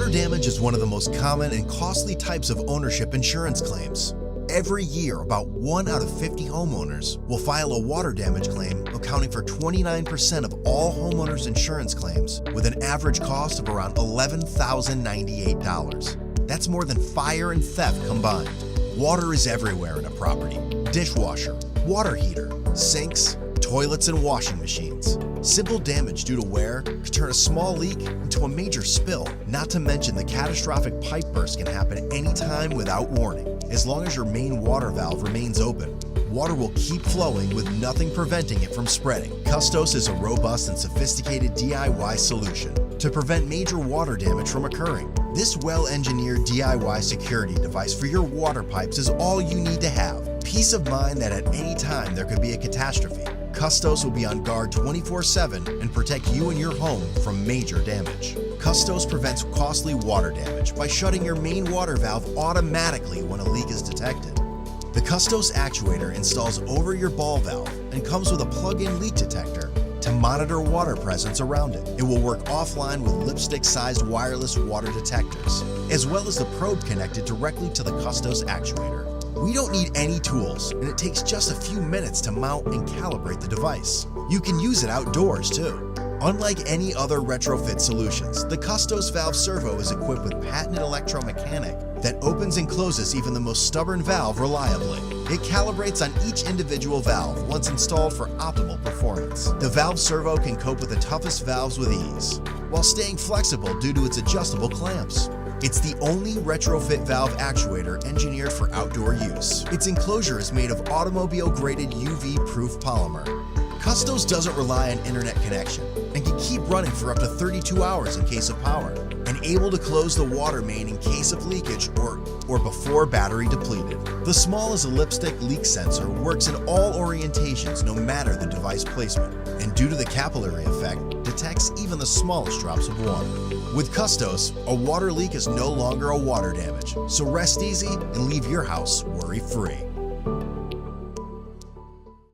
Water damage is one of the most common and costly types of ownership insurance claims. Every year, about 1 out of 50 homeowners will file a water damage claim, accounting for 29% of all homeowners' insurance claims, with an average cost of around $11,098. That's more than fire and theft combined. Water is everywhere in a property. Dishwasher, water heater, sinks, toilets, and washing machines. Simple damage due to wear could turn a small leak into a major spill. Not to mention the catastrophic pipe burst can happen anytime without warning. As long as your main water valve remains open, water will keep flowing with nothing preventing it from spreading. Custos is a robust and sophisticated DIY solution to prevent major water damage from occurring. This well-engineered DIY security device for your water pipes is all you need to have. Peace of mind that at any time there could be a catastrophe. Custos will be on guard 24/7 and protect you and your home from major damage. Custos prevents costly water damage by shutting your main water valve automatically when a leak is detected. The Custos actuator installs over your ball valve and comes with a plug-in leak detector to monitor water presence around it. It will work offline with lipstick-sized wireless water detectors, as well as the probe connected directly to the Custos actuator. We don't need any tools, and it takes just a few minutes to mount and calibrate the device. You can use it outdoors too. Unlike any other retrofit solutions, the Custos valve servo is equipped with patented electromechanic that opens and closes even the most stubborn valve reliably. It calibrates on each individual valve once installed for optimal performance. The valve servo can cope with the toughest valves with ease, while staying flexible due to its adjustable clamps. It's the only retrofit valve actuator engineered for outdoor use. Its enclosure is made of automobile-graded UV-proof polymer. Custos doesn't rely on internet connection and can keep running for up to 32 hours in case of power, and able to close the water main in case of leakage or before battery depleted. The small as a lipstick leak sensor works in all orientations no matter the device placement, and due to the capillary effect, detects even the smallest drops of water. With Custos, a water leak is no longer a water damage, so rest easy and leave your house worry-free.